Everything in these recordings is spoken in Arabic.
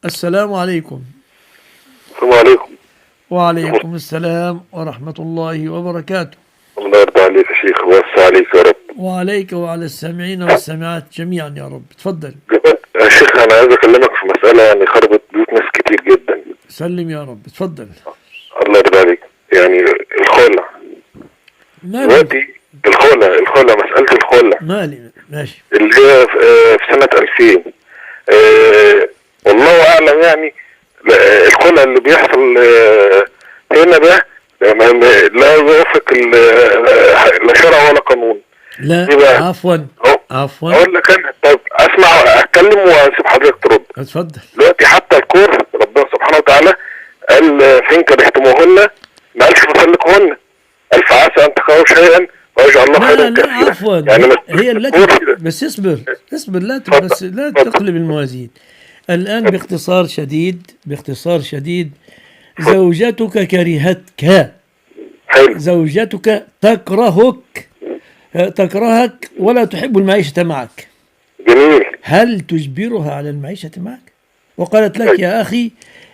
السلام عليكم. السلام عليكم. وعليكم السلام ورحمة الله وبركاته. الله يرضى عليك يا شيخ ويوسع عليك يا رب. وعليك وعلى السامعين والسامعات جميعا يا رب. تفضل يا شيخ، أنا عايز أكلمك في مسألة يعني خربت بيوت ناس كتير جدا. سلم يا رب. تفضل. الله يرضى عليك. يعني الخلع دلوقتي، الخلع مسألة الخلع مالي ماشي اللي هي في سنة 2000. والله أعلم يعني. الخلع اللي بيحصل هنا ده لا يوافق لا شرع ولا قانون. لا عفوا اقول لك انا، طب اسمع اتكلم واسيب حضرتك ترد. اتفضل. دلوقتي حتى الكور ربنا سبحانه وتعالى قال فإن كرهتموهن، ما قالش فطلقوهن، قال فعسى ان تكرهوا شيئا ويجعل الله خيرا كثيرا. لا عفوا يعني هي التي بس اصبر لا تقلب الموازين. الآن باختصار شديد زوجتك كرهتك، حلو. زوجتك تكرهك ولا تحب المعيشة معك. جميل. هل تجبرها على المعيشة معك؟ وقالت لك يا أخي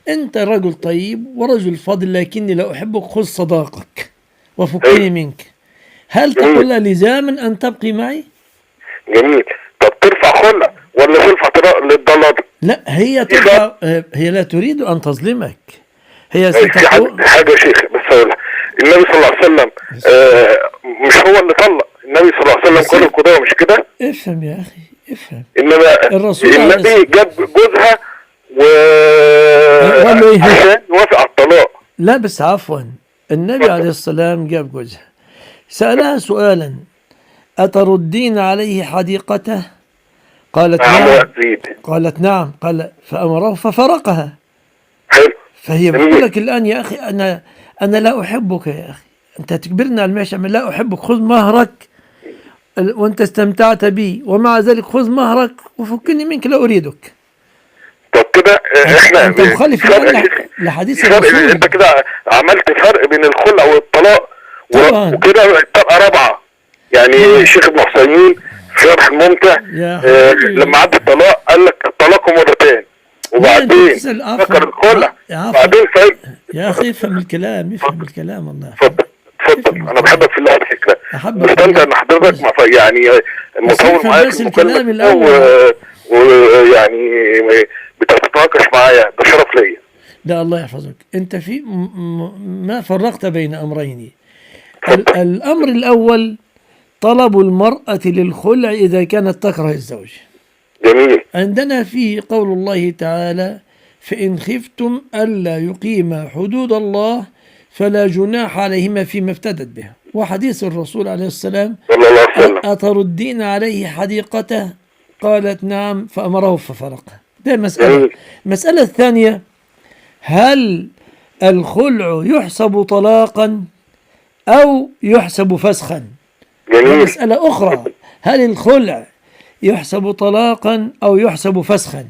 أنت رجل طيب ورجل فاضل لكني لا أحبك، خذ صداقك وفكني منك. هل تقول لها لزاما أن تبقي معي؟ جميل. طب ترفع خلع ولا ترفع طلاق للضلال؟ لا هي ترفع، هي لا تريد أن تظلمك. هي في حاجة يا شيخ بس أقولها. النبي صلى الله عليه وسلم مش هو اللي طلق، النبي صلى الله عليه وسلم كل القضاء مش كده؟ افهم يا أخي افهم. إنما النبي جاب جوزها عشان يوافق على الطلاق. لا بس عفوا، النبي عليه السلام جاب جوزها، سألها سؤالا: أتردين عليه حديقته؟ قالت نعم. قالت نعم. قال فأمره ففرقها. حلو. فهي بتقول لك الآن يا أخي أنا لا أحبك يا أخي، أنت تكبرنا على المعيشة، لا أحبك، خذ مهرك وأنت استمتعت بي، ومع ذلك خذ مهرك وفكني منك لا أريدك. طب كده احنا أنت مخالف لحديث الرسول. أنت كده عملت فرق بين الخلع والطلاق وكده طبقة رابعة. يعني الشيخ ابن حسين في شرح الممتع لما عدى الطلاق قال لك الطلاق مرتين وبعدين ذكر الخلع بعدين فاهم. يا اخي افهم الكلام الله. اتفضل انا بحبك في الله على فكره. مستمتع ان حضرتك يعني مطور معاك بس الكلام الاول ويعني بتتناقش معايا، ده شرف ليا. لا الله يحفظك. انت في ما فرقت بين امرين. الامر الاول طلب المرأة للخلع إذا كانت تكره الزوج. جميل. عندنا في قول الله تعالى: فإن خفتم ألا يقيما حدود الله فلا جناح عليهما فيما افتدت به. وحديث الرسول عليه السلام: أتردين عليه حديقته؟ قالت نعم، فأمره ففرقه. ده مسألة. المسألة الثانية: هل الخلع يحسب طلاقا أو يحسب فسخا؟ مسألة أخرى، هل الخلع يحسب طلاقا أو يحسب فسخا؟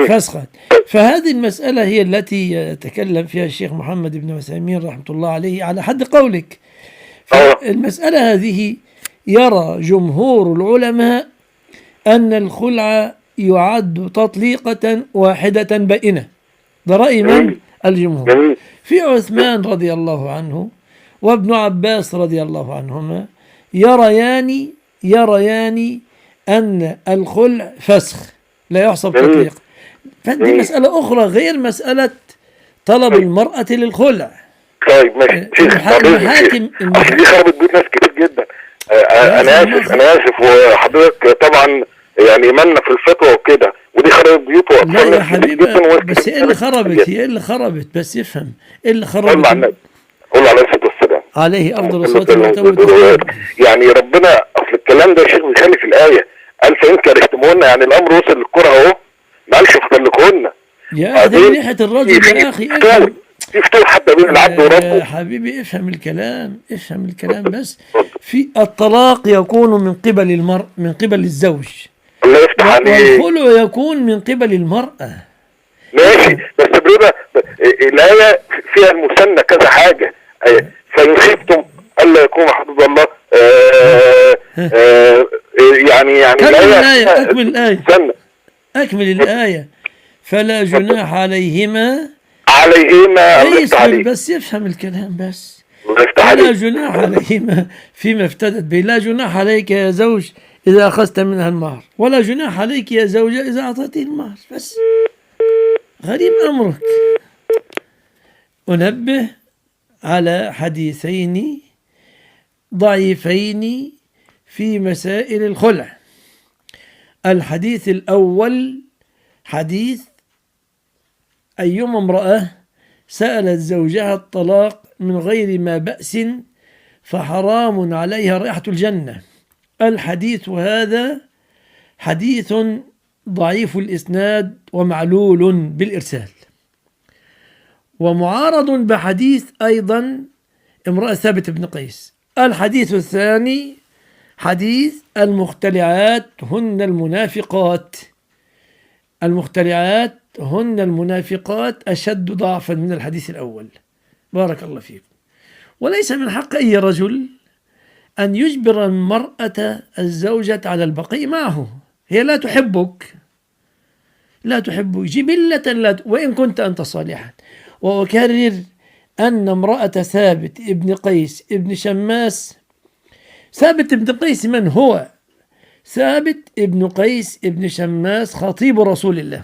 فسخا. فهذه المسألة هي التي يتكلم فيها الشيخ محمد بن عثيمين رحمة الله عليه على حد قولك. فالمسألة هذه يرى جمهور العلماء أن الخلع يعد تطليقة واحدة بائنة. ده رأي من؟ الجمهور. في عثمان رضي الله عنه وابن عباس رضي الله عنهما يريان أن الخلع فسخ لا يحسب تطليق. فدي مسألة أخرى غير مسألة طلب المرأة للخلع. طيب ماشي. دي خربت بيوت ناس كتير جدا. أنا آسف وحضرتك طبعا يعني مالنا في الفتوى وكده، ودي خربت بيوت وأطفال. لا يا حبيبي بس إيه اللي خربت؟ بس يفهم إيه اللي خربت. قول عليه الصلاة والسلام. عليه أفضل الصلاة والسلام. يعني ربنا أصل الكلام ده يا شيخ بيخلي في الآية قال فإن كرهتموهن، يعني الأمر وصل للكره أهو، ما قالش فطلقوهن. يا أخي من ناحية الرجل يا أخي يفتح حتى بين العبد وربه. يا حبيبي افهم الكلام بس. في الطلاق يكون من قبل المرء، من قبل الزوج. الله يفتح عليك. والخلع يكون من قبل المرأة. ماشي. بس بيبقى الآية فيها المثنى كذا حاجة. فإن خفتم ألا يكون حدود الله يعني الآية. أكمل الآية. فلا جناح عليهما عليه بس يفهم الكلام بس. الله فلا جناح عليهما فيما افتدت به. لا جناح عليك يا زوج إذا أخذت منها المهر، ولا جناح عليك يا زوجة إذا أعطيتي المهر. بس غريب أمرك. أنبه على حديثين ضعيفين في مسائل الخلع. الحديث الأول حديث أيما امرأة سألت زوجها الطلاق من غير ما بأس فحرام عليها رائحة الجنة. الحديث هذا حديث ضعيف الإسناد ومعلول بالإرسال، ومعارض بحديث أيضا امرأة ثابت بن قيس. الحديث الثاني حديث المختلعات هن المنافقات. المختلعات هن المنافقات أشد ضعفا من الحديث الأول. بارك الله فيكم. وليس من حق أي رجل أن يجبر المرأة الزوجة على البقاء معه. هي لا تحبك جبلة، وإن كنت أنت صالحا. وأكرر أن امرأة ثابت ابن قيس ابن شماس. ثابت ابن قيس من هو؟ ثابت ابن قيس ابن شماس خطيب رسول الله،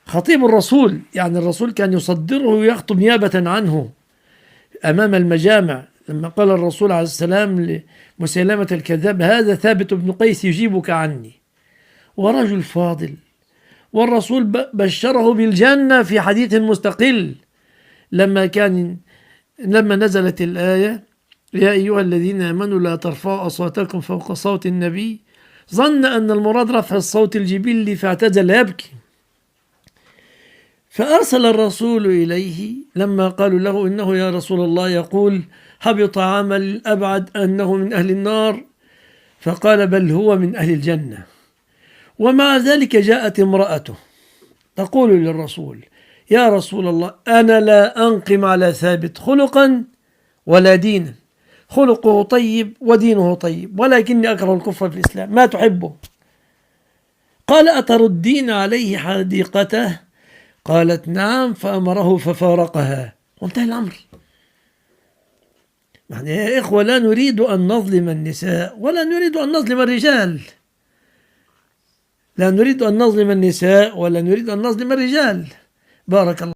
خطيب الرسول، يعني الرسول كان يصدره ويخطب نيابة عنه أمام المجامع. لما قال الرسول عليه السلام لمسيلمة الكذاب: هذا ثابت ابن قيس يجيبك عني، ورجل فاضل. والرسول بشره بالجنة في حديث مستقل لما نزلت الآية: يا أيها الذين آمنوا لا ترفعوا أصواتكم فوق صوت النبي. ظن أن المراد رفع الصوت الجبلي فاعتزل يبكي، فأرسل الرسول إليه لما قالوا له: إنه يا رسول الله يقول حبط عمل أبعد أنه من أهل النار. فقال: بل هو من أهل الجنة. ومع ذلك جاءت امرأته تقول للرسول: يا رسول الله، أنا لا أنقم على ثابت خلقا ولا دينا، خلقه طيب ودينه طيب، ولكني أكره الكفر في الإسلام، ما تحبه؟ قال: أتردين عليه حديقته؟ قالت: نعم. فأمره ففارقها وانتهى الأمر. يعني يا إخوة، لا نريد أن نظلم النساء ولا نريد أن نظلم الرجال. لا نريد أن نظلم النساء ولا نريد أن نظلم الرجال. بارك الله.